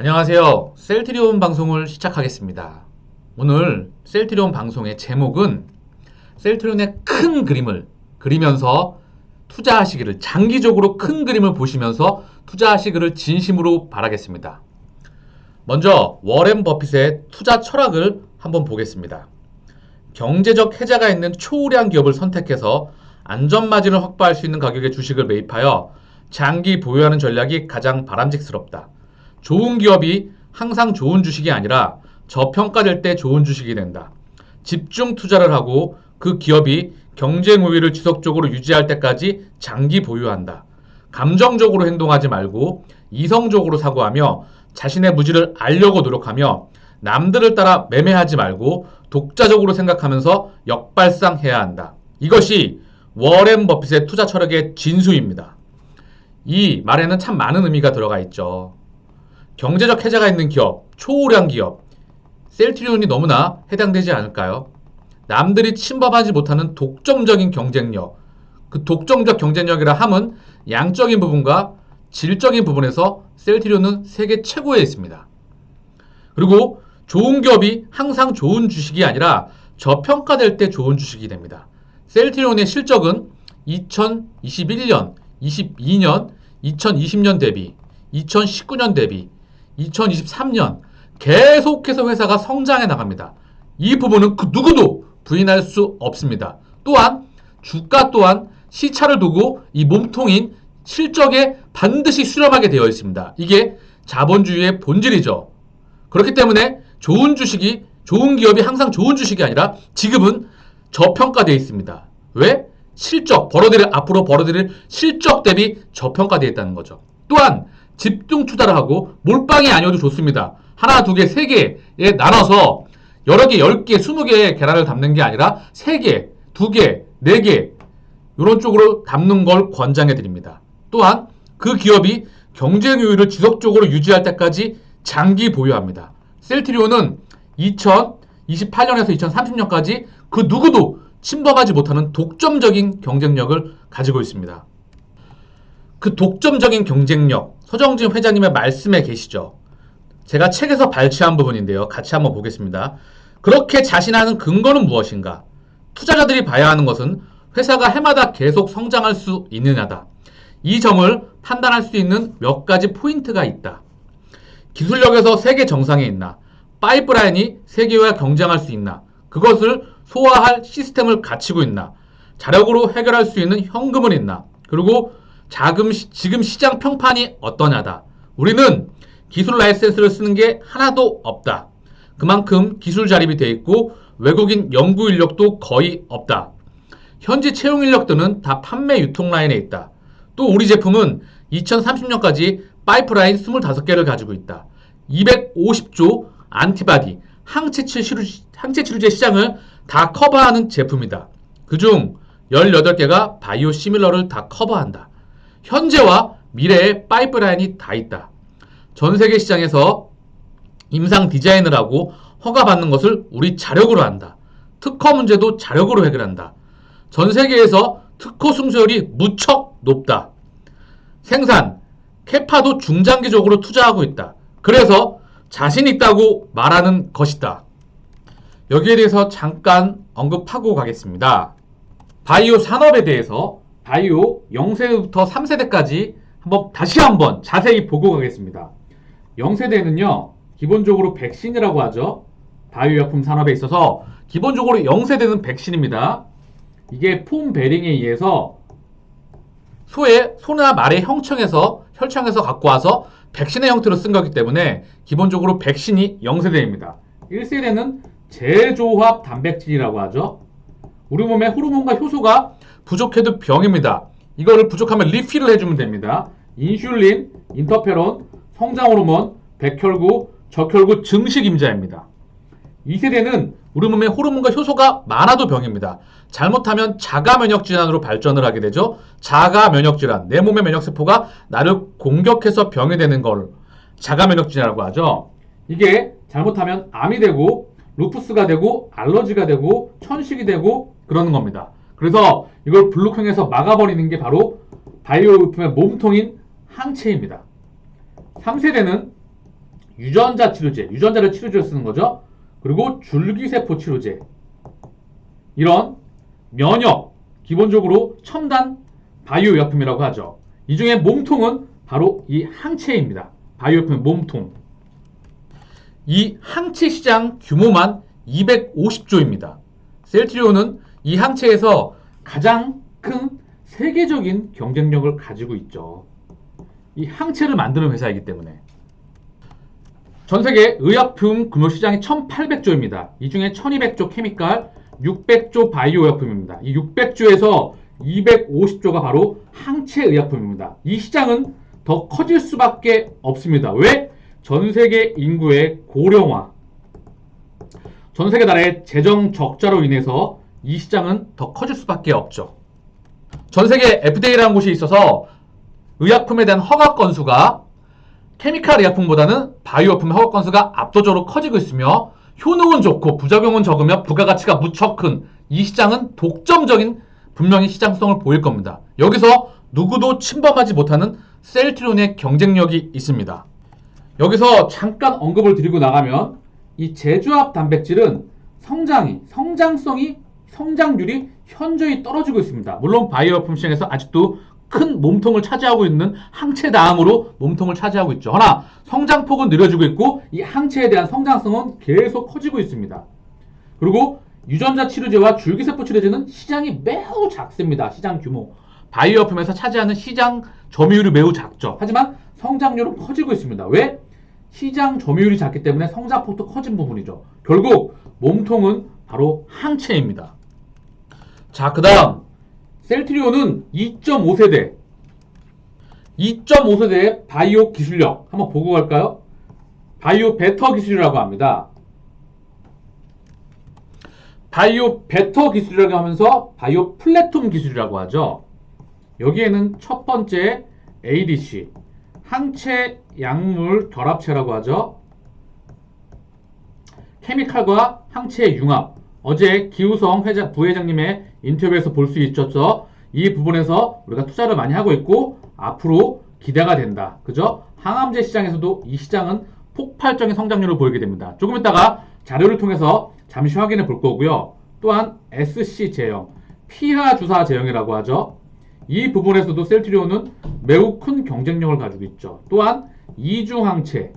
안녕하세요. 셀트리온 방송을 시작하겠습니다. 오늘 셀트리온 방송의 제목은 셀트리온의 큰 그림을 그리면서 투자하시기를, 장기적으로 큰 그림을 보시면서 투자하시기를 진심으로 바라겠습니다. 먼저 워렌 버핏의 투자 철학을 한번 보겠습니다. 경제적 혜자가 있는 초우량 기업을 선택해서 안전마진을 확보할 수 있는 가격의 주식을 매입하여 장기 보유하는 전략이 가장 바람직스럽다. 좋은 기업이 항상 좋은 주식이 아니라 저평가될 때 좋은 주식이 된다. 집중 투자를 하고 그 기업이 경쟁 우위를 지속적으로 유지할 때까지 장기 보유한다. 감정적으로 행동하지 말고 이성적으로 사고하며 자신의 무지를 알려고 노력하며 남들을 따라 매매하지 말고 독자적으로 생각하면서 역발상해야 한다. 이것이 워렌 버핏의 투자 철학의 진수입니다. 이 말에는 참 많은 의미가 들어가 있죠. 경제적 혜자가 있는 기업, 초우량 기업, 셀트리온이 너무나 해당되지 않을까요? 남들이 침범하지 못하는 독점적인 경쟁력, 그 독점적 경쟁력이라 함은 양적인 부분과 질적인 부분에서 셀트리온은 세계 최고에 있습니다. 그리고 좋은 기업이 항상 좋은 주식이 아니라 저평가될 때 좋은 주식이 됩니다. 셀트리온의 실적은 2021년, 22년, 2020년 대비, 2019년 대비, 2023년 계속해서 회사가 성장해 나갑니다. 이 부분은 그 누구도 부인할 수 없습니다. 또한 주가 또한 시차를 두고 이 몸통인 실적에 반드시 수렴하게 되어 있습니다. 이게 자본주의의 본질이죠. 그렇기 때문에 좋은 기업이 항상 좋은 주식이 아니라 지금은 저평가되어 있습니다. 왜? 앞으로 벌어들일 실적 대비 저평가되어 있다는 거죠. 또한 집중 투자를 하고 몰빵이 아니어도 좋습니다. 하나, 두 개, 세 개에 나눠서 여러 개, 10개, 20개의 계란을 담는 게 아니라 3개, 2개, 4개 이런 쪽으로 담는 걸 권장해 드립니다. 또한 그 기업이 경쟁 우위를 지속적으로 유지할 때까지 장기 보유합니다. 셀트리온은 2028년에서 2030년까지 그 누구도 침범하지 못하는 독점적인 경쟁력을 가지고 있습니다. 그 독점적인 경쟁력, 서정진 회장님의 말씀에 계시죠. 제가 책에서 발췌한 부분인데요. 같이 한번 보겠습니다. 그렇게 자신하는 근거는 무엇인가? 투자자들이 봐야 하는 것은 회사가 해마다 계속 성장할 수 있느냐다. 이 점을 판단할 수 있는 몇 가지 포인트가 있다. 기술력에서 세계 정상에 있나? 파이프라인이 세계와 경쟁할 수 있나? 그것을 소화할 시스템을 갖추고 있나? 자력으로 해결할 수 있는 현금은 있나? 그리고 지금 시장 평판이 어떠냐다. 우리는 기술 라이센스를 쓰는 게 하나도 없다. 그만큼 기술 자립이 돼 있고 외국인 연구 인력도 거의 없다. 현지 채용 인력들은 다 판매 유통 라인에 있다. 또 우리 제품은 2030년까지 파이프라인 25개를 가지고 있다. 250조 안티바디, 항체 치료제 시장을 다 커버하는 제품이다. 그중 18개가 바이오 시밀러를 다 커버한다. 현재와 미래의 파이프라인이 다 있다. 전 세계 시장에서 임상 디자인을 하고 허가받는 것을 우리 자력으로 한다. 특허 문제도 자력으로 해결한다. 전 세계에서 특허 승수율이 무척 높다. 생산, 캐파도 중장기적으로 투자하고 있다. 그래서 자신 있다고 말하는 것이다. 여기에 대해서 잠깐 언급하고 가겠습니다. 바이오 산업에 대해서 바이오 0세대부터 3세대까지 다시 한번 자세히 보고 가겠습니다. 0세대는요, 기본적으로 백신이라고 하죠. 바이오약품 산업에 있어서 기본적으로 0세대는 백신입니다. 이게 폼 베링에 의해서 소나 말의 혈청에서 갖고 와서 백신의 형태로 쓴 거기 때문에 기본적으로 백신이 0세대입니다. 1세대는 재조합 단백질이라고 하죠. 우리 몸의 호르몬과 효소가 부족해도 병입니다. 이거를 부족하면 리필을 해주면 됩니다. 인슐린, 인터페론, 성장호르몬, 백혈구, 적혈구 증식 임자입니다. 2세대는 우리 몸에 호르몬과 효소가 많아도 병입니다. 잘못하면 자가면역질환으로 발전을 하게 되죠. 자가면역질환, 내 몸의 면역세포가 나를 공격해서 병이 되는 걸 자가면역질환이라고 하죠. 이게 잘못하면 암이 되고 루푸스가 되고 알러지가 되고 천식이 되고 그러는 겁니다. 그래서 이걸 블록형에서 막아버리는 게 바로 바이오용품의 몸통인 항체입니다. 3세대는 유전자 치료제, 유전자를 치료제로 쓰는 거죠. 그리고 줄기세포 치료제, 이런 면역, 기본적으로 첨단 바이오 의약품이라고 하죠. 이 중에 몸통은 바로 이 항체입니다. 바이오 의약품의 몸통. 이 항체 시장 규모만 250조입니다. 셀트리온은 이 항체에서 가장 큰 세계적인 경쟁력을 가지고 있죠. 이 항체를 만드는 회사이기 때문에. 전세계 의약품 금융시장이 1800조입니다. 이 중에 1200조 케미칼, 600조 바이오 의약품입니다. 이 600조에서 250조가 바로 항체 의약품입니다. 이 시장은 더 커질 수밖에 없습니다. 왜? 전세계 인구의 고령화, 전세계 나라의 재정 적자로 인해서 이 시장은 더 커질 수밖에 없죠. 전세계 FDA라는 곳이 있어서 의약품에 대한 허가 건수가 케미칼 의약품보다는 바이오 의약품의 허가 건수가 압도적으로 커지고 있으며, 효능은 좋고 부작용은 적으며 부가가치가 무척 큰 이 시장은 독점적인 분명히 시장성을 보일 겁니다. 여기서 누구도 침범하지 못하는 셀트리온의 경쟁력이 있습니다. 여기서 잠깐 언급을 드리고 나가면 이 제조합 단백질은 성장률이 현저히 떨어지고 있습니다. 물론 바이오 의약품 시장에서 아직도 큰 몸통을 차지하고 있는 항체 다음으로 몸통을 차지하고 있죠. 하나 성장폭은 느려지고 있고 이 항체에 대한 성장성은 계속 커지고 있습니다. 그리고 유전자 치료제와 줄기세포 치료제는 시장이 매우 작습니다. 시장 규모. 바이오 의약품에서 차지하는 시장 점유율이 매우 작죠. 하지만 성장률은 커지고 있습니다. 왜? 시장 점유율이 작기 때문에 성장폭도 커진 부분이죠. 결국 몸통은 바로 항체입니다. 자, 그 다음 셀트리온은 2.5세대의 바이오 기술력 한번 보고 갈까요? 바이오 베터 기술이라고 합니다. 바이오 베터 기술이라고 하면서 바이오 플랫폼 기술이라고 하죠. 여기에는 첫 번째 ADC, 항체 약물 결합체라고 하죠. 케미칼과 항체의 융합. 어제 기우성 부회장님의 인터뷰에서 볼 수 있었죠. 이 부분에서 우리가 투자를 많이 하고 있고 앞으로 기대가 된다. 그죠? 항암제 시장에서도 이 시장은 폭발적인 성장률을 보이게 됩니다. 조금 있다가 자료를 통해서 잠시 확인해 볼 거고요. 또한 SC 제형, 피하 주사 제형이라고 하죠. 이 부분에서도 셀트리온은 매우 큰 경쟁력을 가지고 있죠. 또한 이중항체,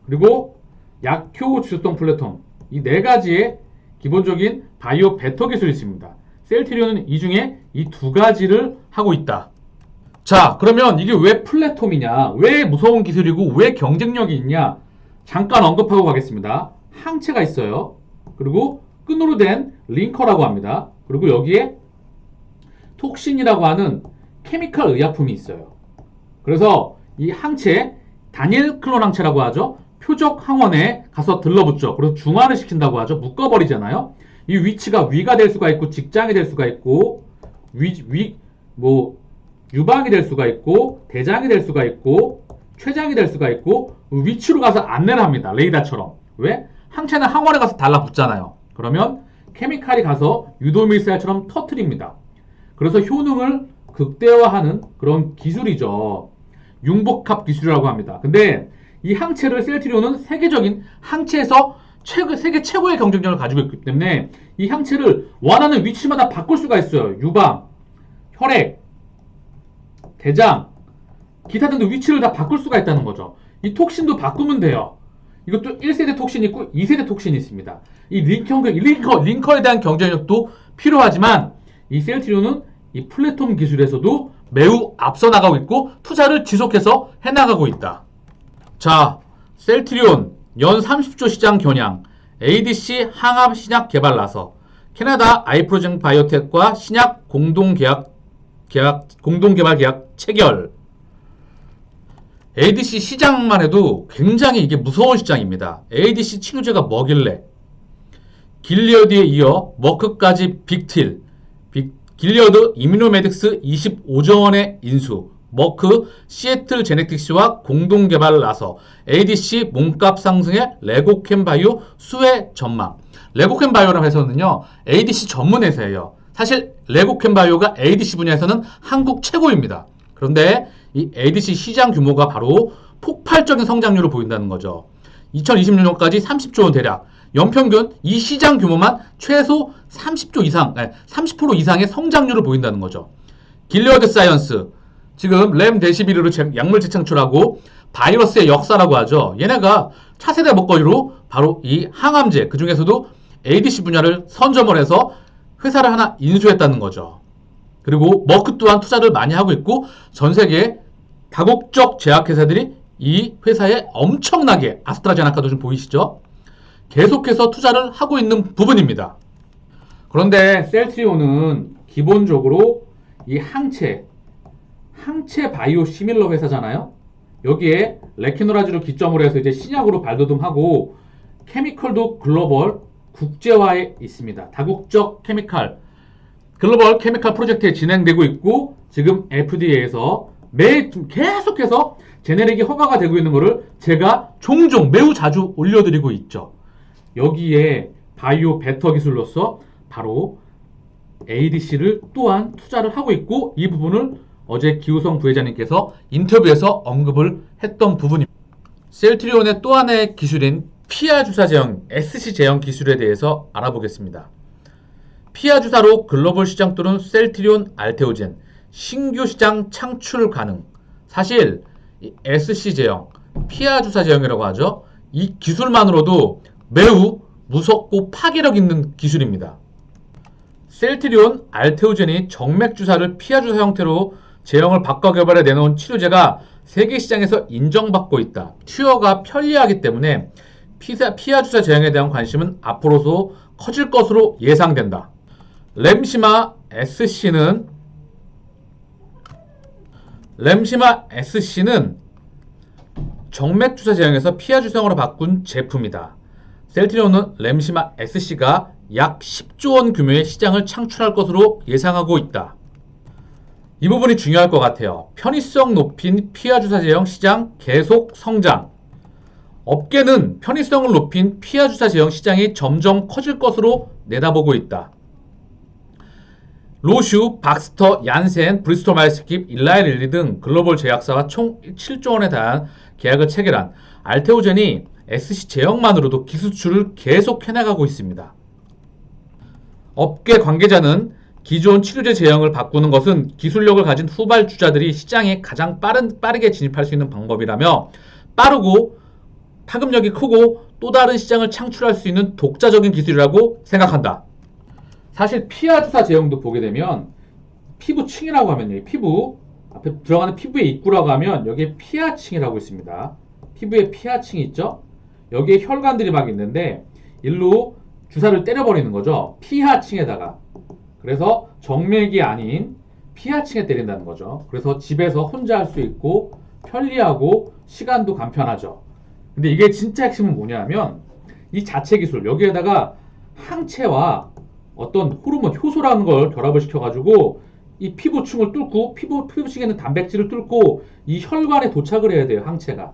그리고 약효 주소성 플랫폼, 이 네 가지의 기본적인 바이오 베터 기술이 있습니다. 셀트리온은 이 중에 이 두 가지를 하고 있다. 자, 그러면 이게 왜 플랫폼이냐, 왜 무서운 기술이고 왜 경쟁력이 있냐, 잠깐 언급하고 가겠습니다. 항체가 있어요. 그리고 끈으로 된 링커라고 합니다. 그리고 여기에 톡신이라고 하는 케미칼 의약품이 있어요. 그래서 이 항체, 단일 클론 항체라고 하죠. 표적 항원에 가서 들러붙죠. 그래서 중화를 시킨다고 하죠. 묶어버리잖아요. 이 위치가 위가 될 수가 있고 직장이 될 수가 있고 유방이 될 수가 있고 대장이 될 수가 있고 췌장이 될 수가 있고 위치로 가서 안내를 합니다. 레이더처럼. 왜? 항체는 항원에 가서 달라붙잖아요. 그러면 케미칼이 가서 유도밀살처럼 터트립니다. 그래서 효능을 극대화하는 그런 기술이죠. 융복합 기술이라고 합니다. 근데 이 항체를 셀트리온은 세계적인 항체에서 세계 최고의 경쟁력을 가지고 있기 때문에 이 항체를 원하는 위치마다 바꿀 수가 있어요. 유방, 혈액, 대장, 기타 등등 위치를 다 바꿀 수가 있다는 거죠. 이 톡신도 바꾸면 돼요. 이것도 1세대 톡신이 있고 2세대 톡신이 있습니다. 이 링커에 대한 경쟁력도 필요하지만 이 셀트리온은 이 플랫폼 기술에서도 매우 앞서 나가고 있고 투자를 지속해서 해나가고 있다. 자, 셀트리온 연 30조 시장 겨냥, ADC 항암 신약 개발 나서, 캐나다 아이프로젠 바이오텍과 신약 공동개발 계약 체결. ADC 시장만 해도 굉장히 이게 무서운 시장입니다. ADC 치료제가 뭐길래? 길리어드에 이어 머크까지 빅틸, 길리어드 이뮤노메딕스 25조 원의 인수, 머크, 시애틀 제네틱스와 공동개발을 나서 ADC 몸값 상승에 레고캠 바이오 수혜 전망. 레고캠 바이오라는 회사는요, ADC 전문 회사예요. 사실 레고캠 바이오가 ADC 분야에서는 한국 최고입니다. 그런데 이 ADC 시장 규모가 바로 폭발적인 성장률을 보인다는 거죠. 2026년까지 30조 원 대략. 연평균 이 시장 규모만 최소 30조 이상, 30% 이상의 성장률을 보인다는 거죠. 길리어드 사이언스, 지금 렘데시비르를 약물 재창출하고 바이러스의 역사라고 하죠. 얘네가 차세대 먹거리로 바로 이 항암제, 그 중에서도 ADC 분야를 선점을 해서 회사를 하나 인수했다는 거죠. 그리고 머크 또한 투자를 많이 하고 있고 전 세계 다국적 제약회사들이 이 회사에 엄청나게, 아스트라제네카도 좀 보이시죠? 계속해서 투자를 하고 있는 부분입니다. 그런데 셀트리온은 기본적으로 이 항체 바이오 시밀러 회사잖아요. 여기에 레키노라즈를 기점으로 해서 이제 신약으로 발돋움하고 케미컬도 글로벌 국제화에 있습니다. 다국적 글로벌 케미칼 프로젝트에 진행되고 있고 지금 FDA에서 계속해서 제네릭이 허가가 되고 있는 것을 제가 종종 매우 자주 올려드리고 있죠. 여기에 바이오 베터 기술로서 바로 ADC를 또한 투자를 하고 있고 이 부분을 어제 기우성 부회장님께서 인터뷰에서 언급을 했던 부분입니다. 셀트리온의 또 하나의 기술인 피하 주사 제형 SC 제형 기술에 대해서 알아보겠습니다. 피하 주사로 글로벌 시장 또는 셀트리온 알테오젠 신규 시장 창출 가능. 사실 이 SC 제형, 피하 주사 제형이라고 하죠. 이 기술만으로도 매우 무섭고 파괴력 있는 기술입니다. 셀트리온 알테오젠이 정맥 주사를 피하 주사 형태로 제형을 바꿔 개발해 내놓은 치료제가 세계 시장에서 인정받고 있다. 투여가 편리하기 때문에 피하 주사 제형에 대한 관심은 앞으로도 커질 것으로 예상된다. 렘시마 SC는 정맥 주사 제형에서 피하 주사형으로 바꾼 제품이다. 셀트리온은 렘시마 SC가 약 10조 원 규모의 시장을 창출할 것으로 예상하고 있다. 이 부분이 중요할 것 같아요. 편의성 높인 피하 주사 제형 시장 계속 성장. 업계는 편의성을 높인 피하 주사 제형 시장이 점점 커질 것으로 내다보고 있다. 로슈, 박스터, 얀센, 브리스톨 마이스킵, 일라이 릴리 등 글로벌 제약사와 총 7조 원에 달한 계약을 체결한 알테오젠이 SC 제형만으로도 기술출을 계속 해나가고 있습니다. 업계 관계자는 기존 치료제 제형을 바꾸는 것은 기술력을 가진 후발주자들이 시장에 가장 빠르게 진입할 수 있는 방법이라며 빠르고 파급력이 크고 또 다른 시장을 창출할 수 있는 독자적인 기술이라고 생각한다. 사실 피하 주사 제형도 보게 되면 피부층이라고 하면 피부 앞에 들어가는 피부의 입구라고 하면 여기에 피하층이라고 있습니다. 피부에 피하층이 있죠. 여기에 혈관들이 막 있는데 일로 주사를 때려버리는 거죠. 피하층에다가. 그래서 정맥이 아닌 피하층에 때린다는 거죠. 그래서 집에서 혼자 할 수 있고 편리하고 시간도 간편하죠. 근데 이게 진짜 핵심은 뭐냐면 이 자체 기술, 여기에다가 항체와 어떤 호르몬, 효소라는 걸 결합을 시켜가지고 이 피부층을 뚫고 피부층에 있는 단백질을 뚫고 이 혈관에 도착을 해야 돼요, 항체가.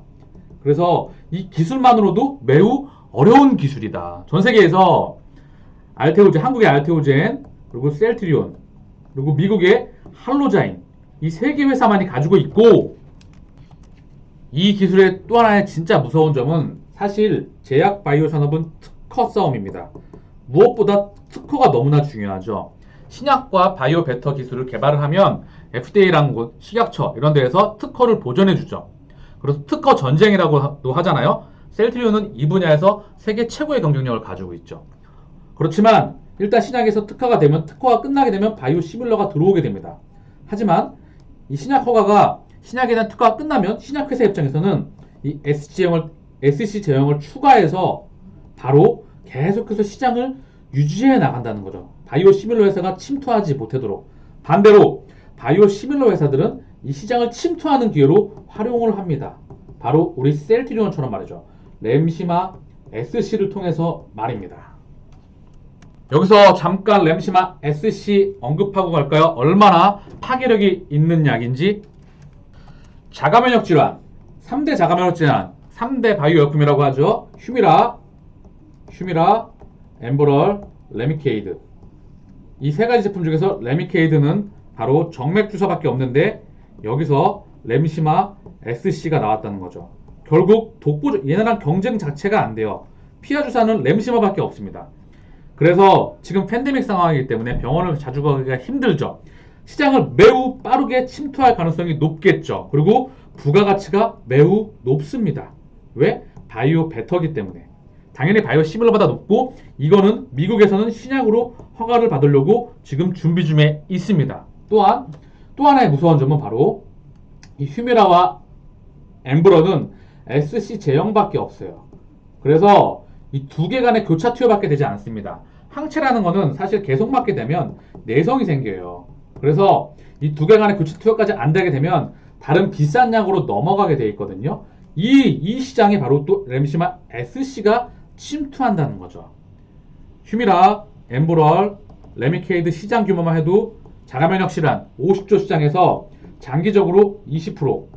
그래서 이 기술만으로도 매우 어려운 기술이다. 전 세계에서 알테오젠, 한국의 알테오젠, 그리고 셀트리온, 그리고 미국의 할로자인, 이 세 개 회사만이 가지고 있고, 이 기술의 또 하나의 진짜 무서운 점은 사실 제약 바이오 산업은 특허 싸움입니다. 무엇보다 특허가 너무나 중요하죠. 신약과 바이오 베터 기술을 개발을 하면 FDA라는 곳, 식약처 이런 데에서 특허를 보전해 주죠. 그래서 특허 전쟁이라고도 하잖아요. 셀트리온은 이 분야에서 세계 최고의 경쟁력을 가지고 있죠. 그렇지만 일단 신약에서 특허가 되면, 특허가 끝나게 되면 바이오 시밀러가 들어오게 됩니다. 하지만 이 신약에 대한 특허가 끝나면 신약회사 입장에서는 이 SC 제형을 추가해서 바로 계속해서 시장을 유지해 나간다는 거죠. 바이오 시밀러 회사가 침투하지 못하도록. 반대로 바이오 시밀러 회사들은 이 시장을 침투하는 기회로 활용을 합니다. 바로 우리 셀트리온처럼 말이죠. 렘시마 SC를 통해서 말입니다. 여기서 잠깐 렘시마 SC 언급하고 갈까요? 얼마나 파괴력이 있는 약인지. 자가면역 질환, 3대 자가면역 질환, 3대 바이오药품이라고 하죠. 휴미라, 엠보럴, 레미케이드. 이 세 가지 제품 중에서 레미케이드는 바로 정맥 주사밖에 없는데 여기서 램시마 SC가 나왔다는 거죠. 결국 독보적 얘네랑 경쟁 자체가 안 돼요. 피하 주사는 램시마밖에 없습니다. 그래서 지금 팬데믹 상황이기 때문에 병원을 자주 가기가 힘들죠. 시장을 매우 빠르게 침투할 가능성이 높겠죠. 그리고 부가가치가 매우 높습니다. 왜? 바이오 베터기 때문에. 당연히 바이오 시밀러보다 높고 이거는 미국에서는 신약으로 허가를 받으려고 지금 준비 중에 있습니다. 또한 또 하나의 무서운 점은 바로 이 휴미라와 엠브러는 SC 제형밖에 없어요. 그래서 이 두 개 간의 교차 투여밖에 되지 않습니다. 항체라는 거는 사실 계속 맞게 되면 내성이 생겨요. 그래서 이 두 개 간의 교차 투여까지 안 되게 되면 다른 비싼 약으로 넘어가게 돼 있거든요. 이 시장에 바로 또 램시마 SC가 침투한다는 거죠. 휴미라, 엠브럴, 레미케이드 시장 규모만 해도 자가면역 질환 50조 시장에서 장기적으로 20%,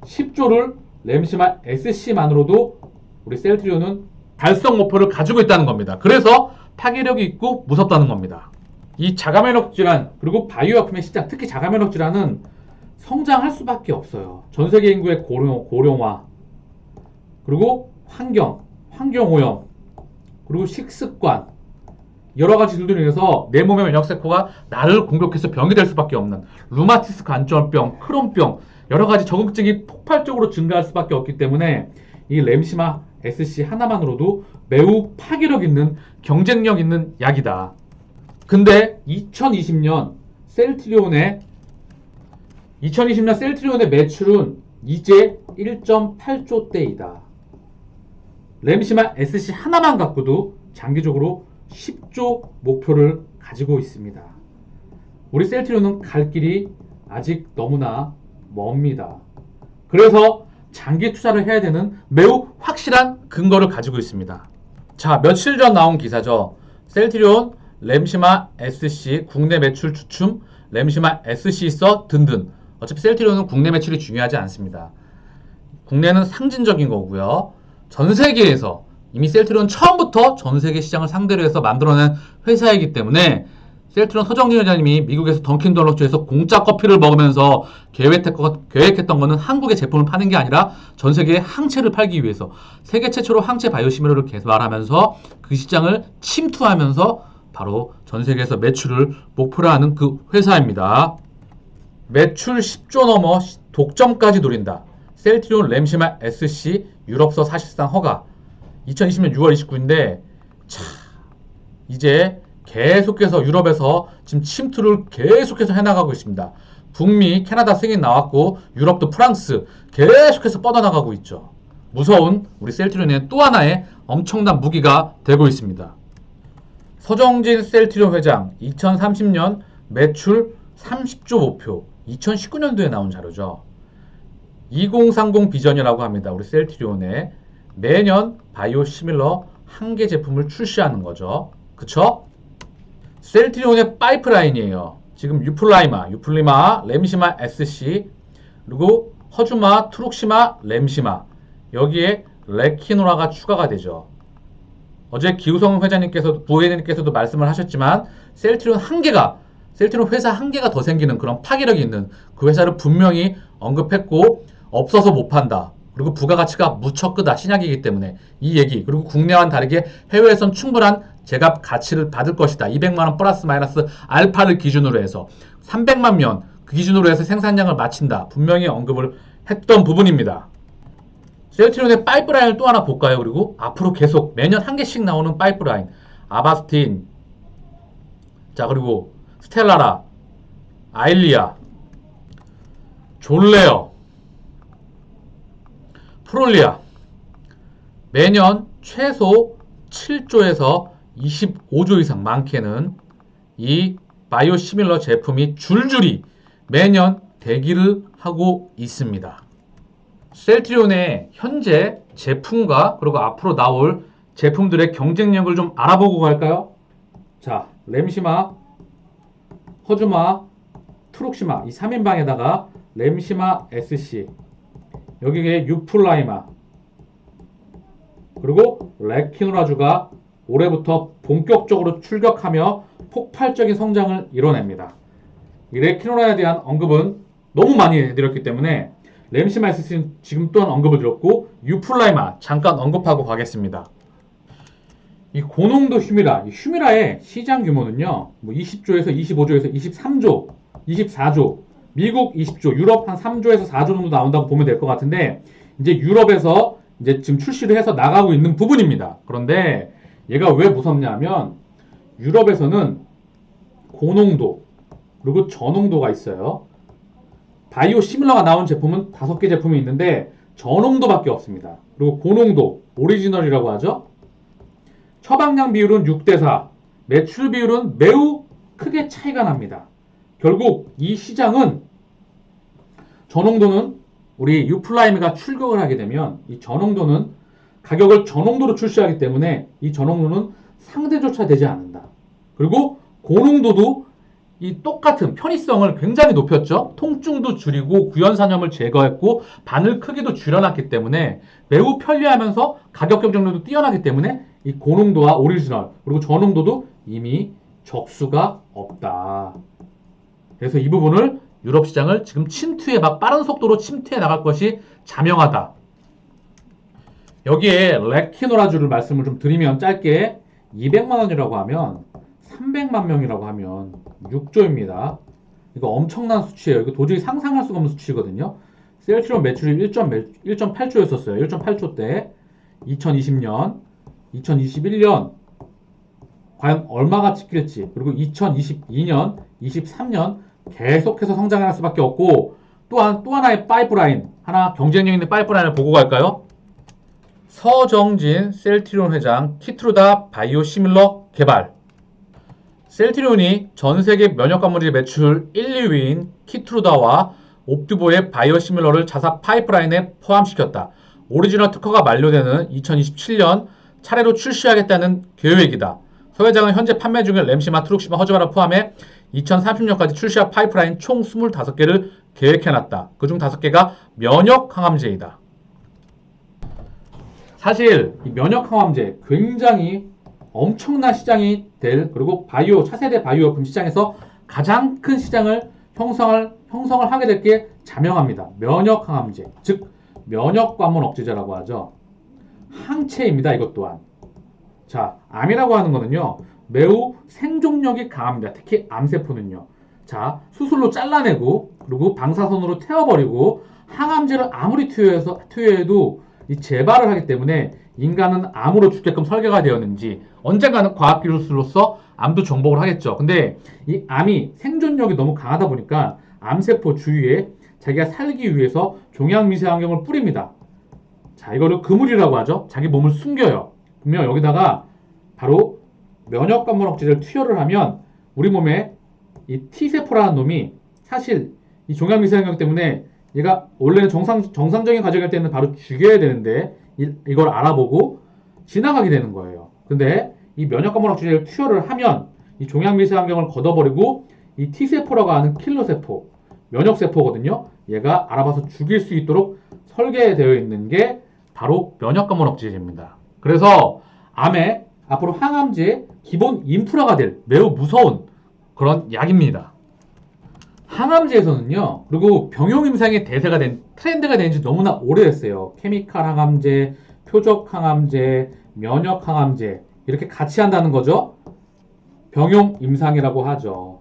10조를 램시마 SC만으로도 우리 셀트리온은 달성 목표를 가지고 있다는 겁니다. 그래서 파괴력이 있고 무섭다는 겁니다. 이 자가면역 질환 그리고 바이오약품의 시장, 특히 자가면역 질환은 성장할 수밖에 없어요. 전 세계 인구의 고령화, 그리고 환경오염, 그리고 식습관, 여러 가지 일들로 인해서 내 몸의 면역세포가 나를 공격해서 병이 될 수밖에 없는 루마티스 관절병, 크론병, 여러 가지 적응증이 폭발적으로 증가할 수밖에 없기 때문에 이 램시마 SC 하나만으로도 매우 파괴력 있는 경쟁력 있는 약이다. 근데 2020년 셀트리온의 매출은 이제 1.8조대이다. 램시마 SC 하나만 갖고도 장기적으로 10조 목표를 가지고 있습니다. 우리 셀트리온은 갈 길이 아직 너무나 멉니다. 그래서 장기 투자를 해야 되는 매우 확실한 근거를 가지고 있습니다. 자, 며칠 전 나온 기사죠. 셀트리온 램시마 SC 국내 매출 주춤, 램시마 SC 써 든든. 어차피 셀트리온은 국내 매출이 중요하지 않습니다. 국내는 상징적인 거고요. 전 세계에서 이미 셀트리온 처음부터 전 세계 시장을 상대로 해서 만들어낸 회사이기 때문에 셀트리온 서정진 회장님이 미국에서 던킨 도너츠에서 공짜 커피를 먹으면서 계획했던 거는 한국의 제품을 파는 게 아니라 전 세계에 항체를 팔기 위해서 세계 최초로 항체 바이오시밀러를 개발하면서 그 시장을 침투하면서 바로 전 세계에서 매출을 목표로 하는 그 회사입니다. 매출 10조 넘어 독점까지 노린다. 셀트리온 램시마 SC 유럽서 사실상 허가. 2020년 6월 29일인데 이제 계속해서 유럽에서 지금 침투를 계속해서 해나가고 있습니다. 북미, 캐나다 승인 나왔고 유럽도 프랑스 계속해서 뻗어나가고 있죠. 무서운 우리 셀트리온의 또 하나의 엄청난 무기가 되고 있습니다. 서정진 셀트리온 회장 2030년 매출 30조 목표 2019년도에 나온 자료죠. 2030 비전이라고 합니다. 우리 셀트리온의 매년 바이오 시밀러 한 개 제품을 출시하는 거죠. 그쵸? 셀트리온의 파이프라인이에요. 지금 유플리마, 램시마 SC, 그리고 허주마, 트룩시마, 램시마. 여기에 레키노라가 추가가 되죠. 어제 기우성 부회장님께서도 말씀을 하셨지만 셀트리온 회사 한 개가 더 생기는 그런 파괴력이 있는 그 회사를 분명히 언급했고 없어서 못 판다. 그리고 부가가치가 무척 크다. 신약이기 때문에 이 얘기. 그리고 국내와는 다르게 해외에선 충분한 제값 가치를 받을 것이다. 200만원 플러스 마이너스 알파를 기준으로 해서 300만 면 그 기준으로 해서 생산량을 마친다. 분명히 언급을 했던 부분입니다. 셀트리온의 파이프라인을 또 하나 볼까요? 그리고 앞으로 계속 매년 한 개씩 나오는 파이프라인. 아바스틴, 자 그리고 스텔라라, 아일리아, 졸레어, 프롤리아. 매년 최소 7조에서 25조 이상 많게는 이 바이오시밀러 제품이 줄줄이 매년 대기를 하고 있습니다. 셀트리온의 현재 제품과 그리고 앞으로 나올 제품들의 경쟁력을 좀 알아보고 갈까요? 자, 램시마, 허주마, 트룩시마 이 3인방에다가 램시마 SC, 여기에 유플라이마, 그리고 레키노라주가 올해부터 본격적으로 출격하며 폭발적인 성장을 이뤄냅니다. 이 레키노라에 대한 언급은 너무 많이 해드렸기 때문에 램시마이시스 지금 또한 언급을 드렸고 유플라이마 잠깐 언급하고 가겠습니다. 이 고농도 휴미라, 이 휴미라의 시장 규모는요, 뭐 20조에서 25조에서 23조, 24조, 미국 20조, 유럽 한 3조에서 4조 정도 나온다고 보면 될 것 같은데, 이제 유럽에서 이제 지금 출시를 해서 나가고 있는 부분입니다. 그런데 얘가 왜 무섭냐면, 유럽에서는 고농도, 그리고 저농도가 있어요. 바이오 시밀러가 나온 제품은 5개 제품이 있는데, 저농도밖에 없습니다. 그리고 고농도, 오리지널이라고 하죠. 처방량 비율은 6대4, 매출 비율은 매우 크게 차이가 납니다. 결국 이 시장은 저농도는 우리 유플라이미가 출격을 하게 되면 이 저농도는 가격을 저농도로 출시하기 때문에 이 저농도는 상대조차 되지 않는다. 그리고 고농도도 이 똑같은 편의성을 굉장히 높였죠. 통증도 줄이고 구연산염을 제거했고 바늘 크기도 줄여놨기 때문에 매우 편리하면서 가격 경쟁력도 뛰어나기 때문에 이 고농도와 오리지널 그리고 저농도도 이미 적수가 없다. 그래서 이 부분을 유럽 시장을 지금 침투해 막 빠른 속도로 침투해 나갈 것이 자명하다. 여기에 레키노라주를 말씀을 좀 드리면 짧게 200만 원이라고 하면 300만 명이라고 하면 6조입니다. 이거 엄청난 수치예요. 이거 도저히 상상할 수가 없는 수치거든요. 셀트리온 매출이 1.8조였었어요. 1.8조 때 2020년, 2021년 과연 얼마가 찍힐지 그리고 2022년, 23년 계속해서 성장할 수밖에 없고 또 하나의 파이프라인 하나 경쟁력 있는 파이프라인을 보고 갈까요? 서정진 셀트리온 회장 키트루다 바이오시밀러 개발 셀트리온이 전세계 면역관물질 매출 1, 2위인 키트루다와 옵티보의 바이오시밀러를 자사 파이프라인에 포함시켰다. 오리지널 특허가 만료되는 2027년 차례로 출시하겠다는 계획이다. 서 회장은 현재 판매 중인 램시마, 트룩시마, 허즈바를 포함해 2030년까지 출시할 파이프라인 총 25개를 계획해놨다. 그중 5개가 면역 항암제이다. 사실 이 면역 항암제 굉장히 엄청난 시장이 될 그리고 바이오 차세대 바이오药품 시장에서 가장 큰 시장을 형성을 하게 될 게 자명합니다. 면역 항암제, 즉 면역 관문 억제제라고 하죠. 항체입니다. 이것 또한. 자, 암이라고 하는 거는요. 매우 생존력이 강합니다. 특히 암세포는요. 자, 수술로 잘라내고 그리고 방사선으로 태워버리고 항암제를 아무리 투여해도 이 재발을 하기 때문에 인간은 암으로 죽게끔 설계가 되었는지 언젠가는 과학기술로서 암도 정복을 하겠죠. 근데 이 암이 생존력이 너무 강하다 보니까 암세포 주위에 자기가 살기 위해서 종양미세환경을 뿌립니다. 자, 이거를 그물이라고 하죠. 자기 몸을 숨겨요. 그러면 여기다가 바로 면역관문 억제제를 투여를 하면 우리 몸에 이 T세포라는 놈이 사실 이 종양미세환경 때문에 얘가 원래는 정상적인 과정일 때는 바로 죽여야 되는데 이걸 알아보고 지나가게 되는 거예요. 근데 이 면역관문 억제제를 투여를 하면 이 종양미세환경을 걷어버리고 이 T세포라고 하는 킬러세포, 면역세포거든요. 얘가 알아봐서 죽일 수 있도록 설계되어 있는 게 바로 면역관문 억제제입니다. 그래서 암에 앞으로 항암제의 기본 인프라가 될 매우 무서운 그런 약입니다. 항암제에서는요, 그리고 병용 임상의 대세가 된 트렌드가 된 지 너무나 오래됐어요. 케미칼 항암제, 표적 항암제, 면역 항암제 이렇게 같이 한다는 거죠. 병용 임상이라고 하죠.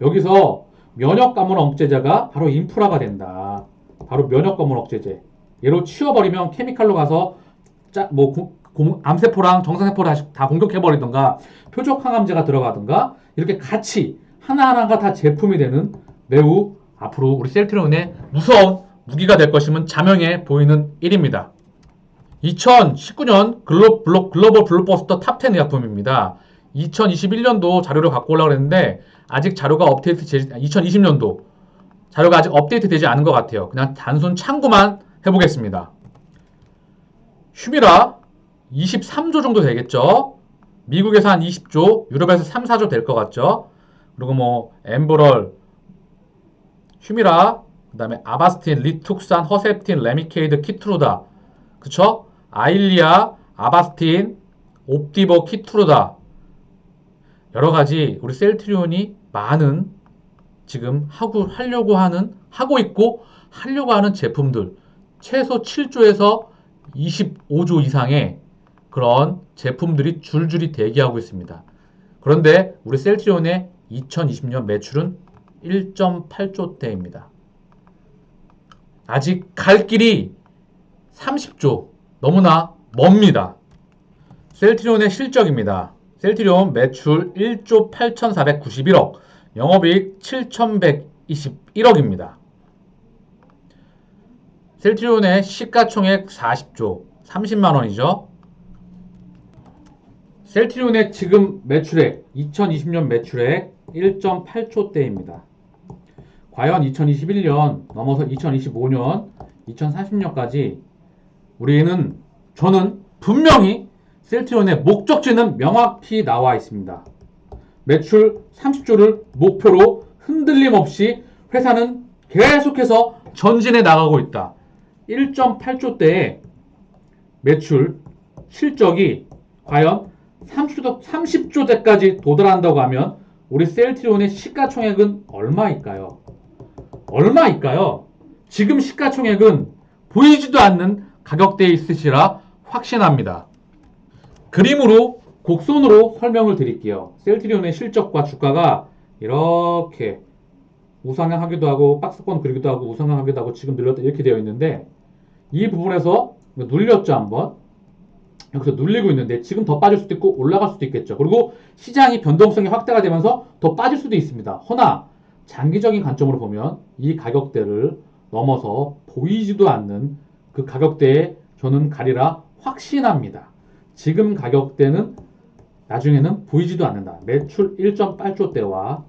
여기서 면역관문 억제제가 바로 인프라가 된다. 바로 면역관문 억제제. 얘로 치워버리면 케미칼로 가서 암세포랑 정상세포를 다 공격해버리던가 표적 항암제가 들어가던가 이렇게 같이 하나하나가 다 제품이 되는 매우 앞으로 우리 셀트리온의 무서운 무기가 될 것임은 자명해 보이는 일입니다. 2019년 글로벌 블록버스터 탑10 의약품입니다. 2021년도 자료를 갖고 오려고 했는데 아직 자료가 2020년도 자료가 아직 업데이트 되지 않은 것 같아요. 그냥 단순 참고만 해보겠습니다. 휴미라 23조 정도 되겠죠. 미국에서 한 20조, 유럽에서 3, 4조 될 것 같죠. 그리고 뭐 엠브럴, 휴미라, 그 다음에 아바스틴, 리툭산, 허셉틴, 레미케이드, 키트루다, 그쵸? 아일리아, 아바스틴, 옵디버, 키트루다 여러가지 우리 셀트리온이 많은 지금 하고 있고 하려고 하는 제품들 최소 7조에서 25조 이상의 그런 제품들이 줄줄이 대기하고 있습니다. 그런데 우리 셀트리온의 2020년 매출은 1.8조대입니다. 아직 갈 길이 30조 너무나 멉니다. 셀트리온의 실적입니다. 셀트리온 매출 1조 8,491억, 영업이익 7,121억입니다. 셀트리온의 시가총액 40조, 30만원이죠. 셀트리온의 지금 매출액, 2020년 매출액 1.8조대입니다. 과연 2021년 넘어서 2025년, 2030년까지 저는 분명히 셀트리온의 목적지는 명확히 나와 있습니다. 매출 30조를 목표로 흔들림 없이 회사는 계속해서 전진해 나가고 있다. 1.8조대의 매출 실적이 과연 30조대까지 도달한다고 하면 우리 셀트리온의 시가총액은 얼마일까요? 지금 시가총액은 보이지도 않는 가격대에 있으시라 확신합니다. 그림으로 곡선으로 설명을 드릴게요. 셀트리온의 실적과 주가가 이렇게 우상향하기도 하고 박스권 그리기도 하고 우상향하기도 하고 지금 눌렸다 이렇게 되어 있는데, 이 부분에서 눌렸죠 한번. 여기서 눌리고 있는데 지금 더 빠질 수도 있고 올라갈 수도 있겠죠. 그리고 시장이 변동성이 확대가 되면서 더 빠질 수도 있습니다. 허나 장기적인 관점으로 보면 이 가격대를 넘어서 보이지도 않는 그 가격대에 저는 가리라 확신합니다. 지금 가격대는 나중에는 보이지도 않는다. 매출 1.8조대와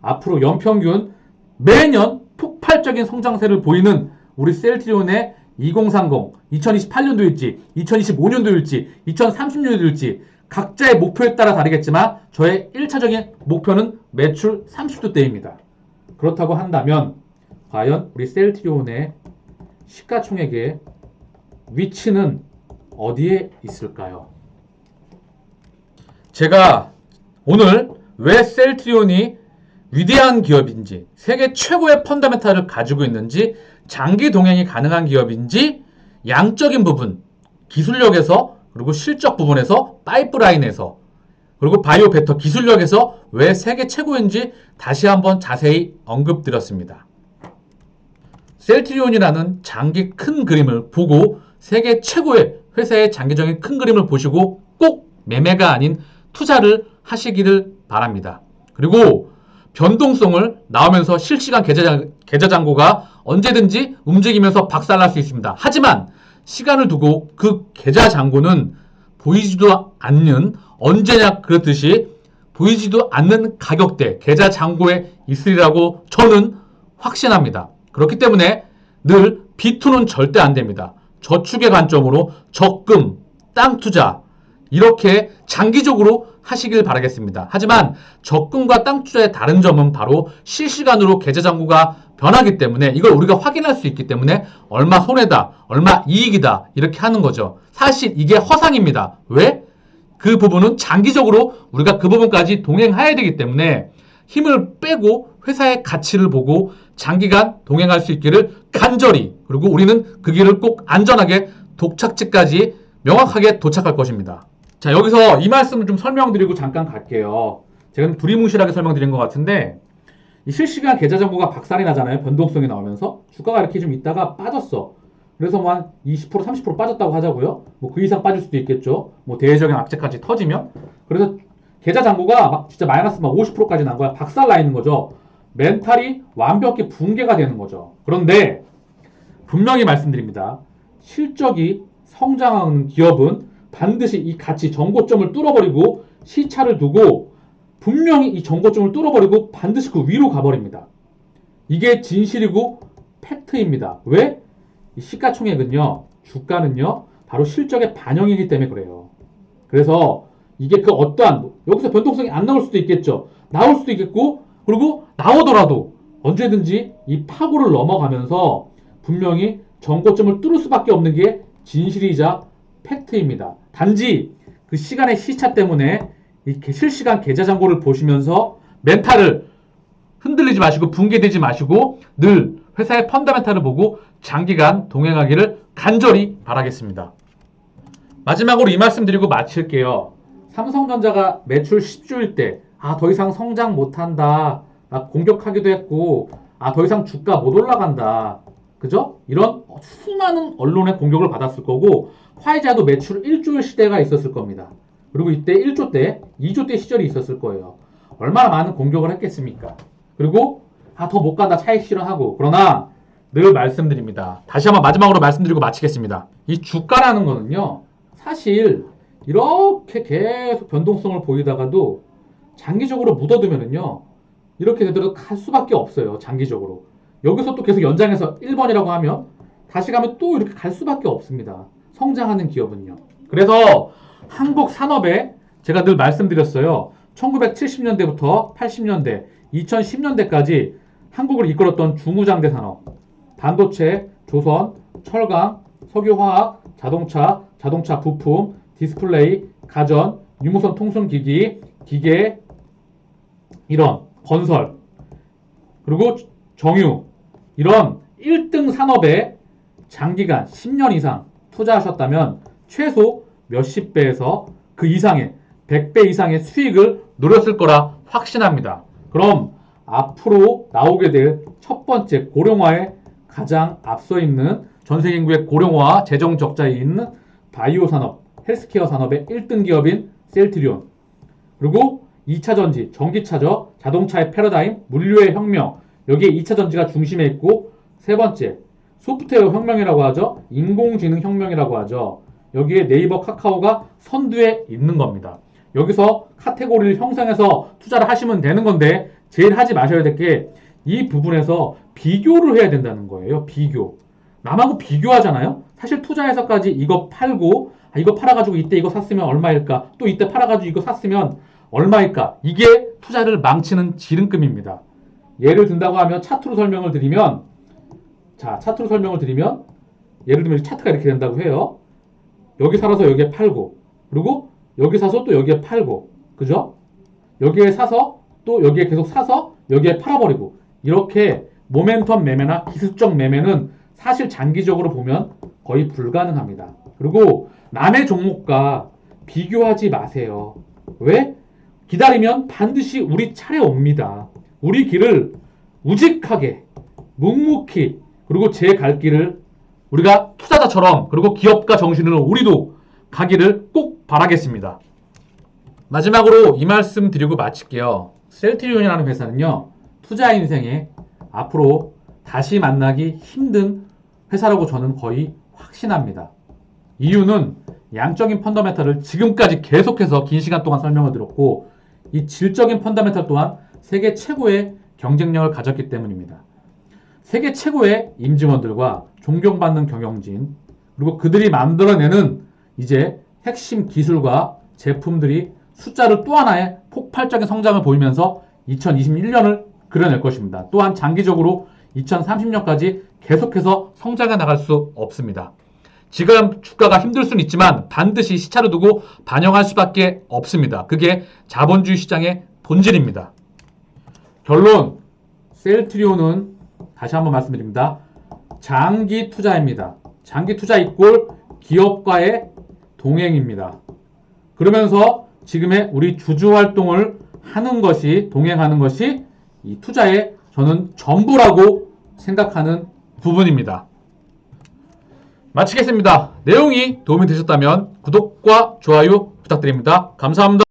앞으로 연평균 매년 폭발적인 성장세를 보이는 우리 셀트리온의 2030, 2028년도일지, 2025년도일지, 2030년도일지 각자의 목표에 따라 다르겠지만 저의 1차적인 목표는 매출 30조대입니다. 그렇다고 한다면 과연 우리 셀트리온의 시가총액의 위치는 어디에 있을까요? 제가 오늘 왜 셀트리온이 위대한 기업인지, 세계 최고의 펀더멘탈을 가지고 있는지, 장기 동행이 가능한 기업인지, 양적인 부분, 기술력에서, 그리고 실적 부분에서, 파이프라인에서, 그리고 바이오 베터 기술력에서 왜 세계 최고인지 다시 한번 자세히 언급드렸습니다. 셀트리온이라는 장기 큰 그림을 보고 세계 최고의 회사의 장기적인 큰 그림을 보시고 꼭 매매가 아닌 투자를 하시기를 바랍니다. 그리고 변동성을 나오면서 실시간 계좌 잔고가 언제든지 움직이면서 박살날 수 있습니다. 하지만 시간을 두고 그 계좌 잔고는 보이지도 않는, 언제나 그렇듯이 보이지도 않는 가격대 계좌 잔고에 있으리라고 저는 확신합니다. 그렇기 때문에 늘 B2는 절대 안 됩니다. 저축의 관점으로 적금, 땅 투자 이렇게 장기적으로 하시길 바라겠습니다. 하지만 적금과 땅 투자의 다른 점은 바로 실시간으로 계좌 잔고가 변하기 때문에 이걸 우리가 확인할 수 있기 때문에 얼마 손해다, 얼마 이익이다 이렇게 하는 거죠. 사실 이게 허상입니다. 왜? 그 부분은 장기적으로 우리가 그 부분까지 동행해야 되기 때문에 힘을 빼고 회사의 가치를 보고 장기간 동행할 수 있기를 간절히, 그리고 우리는 그 길을 꼭 안전하게 독착지까지 명확하게 도착할 것입니다. 자, 여기서 이 말씀을 좀 설명드리고 잠깐 갈게요. 제가 두리뭉실하게 설명드린 것 같은데, 이 실시간 계좌 잔고가 박살이 나잖아요. 변동성이 나오면서 주가가 이렇게 좀 있다가 빠졌어. 그래서 뭐 한 20%, 30% 빠졌다고 하자고요. 뭐 그 이상 빠질 수도 있겠죠. 뭐 대외적인 악재까지 터지면. 그래서 계좌 잔고가 막 진짜 마이너스 막 50%까지 난 거야. 박살 나 있는 거죠. 멘탈이 완벽히 붕괴가 되는 거죠. 그런데 분명히 말씀드립니다. 실적이 성장하는 기업은 반드시 이 가치 전고점을 뚫어버리고 시차를 두고 분명히 이 전고점을 뚫어버리고 반드시 그 위로 가버립니다. 이게 진실이고 팩트입니다. 왜? 이 시가총액은요, 주가는요, 바로 실적의 반영이기 때문에 그래요. 그래서 이게 그 어떠한, 여기서 변동성이 안 나올 수도 있겠죠. 나올 수도 있겠고, 그리고 나오더라도 언제든지 이 파고를 넘어가면서 분명히 전고점을 뚫을 수밖에 없는 게 진실이자 팩트입니다. 단지 그 시간의 시차 때문에 이렇게 실시간 계좌 잔고를 보시면서 멘탈을 흔들리지 마시고 붕괴되지 마시고 늘 회사의 펀더멘탈을 보고 장기간 동행하기를 간절히 바라겠습니다. 마지막으로 이 말씀 드리고 마칠게요. 삼성전자가 매출 10조일 때 더 이상 성장 못한다, 공격하기도 했고 더 이상 주가 못 올라간다, 그죠? 이런 수많은 언론의 공격을 받았을 거고, 화이자도 매출 1조일 시대가 있었을 겁니다. 그리고 이때 1조 때, 2조 때 시절이 있었을 거예요. 얼마나 많은 공격을 했겠습니까? 그리고 더 못 간다, 차익 실현하고. 그러나 늘 말씀드립니다. 다시 한번 마지막으로 말씀드리고 마치겠습니다. 이 주가라는 거는요, 사실 이렇게 계속 변동성을 보이다가도 장기적으로 묻어두면은요, 이렇게 되더라도 갈 수밖에 없어요. 장기적으로. 여기서 또 계속 연장해서 1번이라고 하면 다시 가면 또 이렇게 갈 수밖에 없습니다. 성장하는 기업은요. 그래서 한국 산업에 제가 늘 말씀드렸어요. 1970년대부터 80년대, 2010년대까지 한국을 이끌었던 중후장대 산업, 반도체, 조선, 철강, 석유화학, 자동차, 자동차 부품, 디스플레이, 가전, 유무선 통신기기, 기계, 이런 건설, 그리고 정유, 이런 1등 산업에 장기간 10년 이상 투자하셨다면 최소 몇십 배에서 그 이상의 100배 이상의 수익을 누렸을 거라 확신합니다. 그럼 앞으로 나오게 될 첫 번째 고령화에 가장 앞서 있는, 전 세계 인구의 고령화, 재정 적자에 있는 바이오 산업, 헬스케어 산업의 1등 기업인 셀트리온, 그리고 2차 전지, 전기차죠, 자동차의 패러다임, 물류의 혁명, 여기에 2차 전지가 중심에 있고, 세 번째 소프트웨어 혁명이라고 하죠, 인공지능 혁명이라고 하죠. 여기에 네이버, 카카오가 선두에 있는 겁니다. 여기서 카테고리를 형성해서 투자를 하시면 되는 건데, 제일 하지 마셔야 될 게 이 부분에서 비교를 해야 된다는 거예요. 비교. 남하고 비교하잖아요. 사실 투자해서까지 이거 팔고, 이거 팔아가지고 이때 이거 샀으면 얼마일까, 또 이때 팔아가지고 이거 샀으면 얼마일까, 이게 투자를 망치는 지름금입니다. 예를 든다고 하면 차트로 설명을 드리면, 예를 들면 차트가 이렇게 된다고 해요. 여기 살아서 여기에 팔고, 그리고 여기 사서 또 여기에 팔고, 그죠? 여기에 사서 또 여기에 계속 사서 여기에 팔아버리고, 이렇게 모멘텀 매매나 기술적 매매는 사실 장기적으로 보면 거의 불가능합니다. 그리고 남의 종목과 비교하지 마세요. 왜? 기다리면 반드시 우리 차례 옵니다. 우리 길을 우직하게, 묵묵히, 그리고 제 갈 길을 우리가 투자자처럼, 그리고 기업가 정신으로 우리도 가기를 꼭 바라겠습니다. 마지막으로 이 말씀 드리고 마칠게요. 셀트리온이라는 회사는요, 투자 인생에 앞으로 다시 만나기 힘든 회사라고 저는 거의 확신합니다. 이유는 양적인 펀더멘탈을 지금까지 계속해서 긴 시간 동안 설명을 드렸고, 이 질적인 펀더멘탈 또한 세계 최고의 경쟁력을 가졌기 때문입니다. 세계 최고의 임직원들과 존경받는 경영진, 그리고 그들이 만들어내는 이제 핵심 기술과 제품들이 숫자를 또 하나의 폭발적인 성장을 보이면서 2021년을 그려낼 것입니다. 또한 장기적으로 2030년까지 계속해서 성장해 나갈 수 없습니다. 지금 주가가 힘들 수는 있지만 반드시 시차를 두고 반영할 수밖에 없습니다. 그게 자본주의 시장의 본질입니다. 결론, 셀트리온은 다시 한번 말씀드립니다. 장기 투자입니다. 장기 투자 이꼴 기업과의 동행입니다. 그러면서 지금의 우리 주주 활동을 하는 것이, 동행하는 것이 이 투자의 저는 전부라고 생각하는 부분입니다. 마치겠습니다. 내용이 도움이 되셨다면 구독과 좋아요 부탁드립니다. 감사합니다.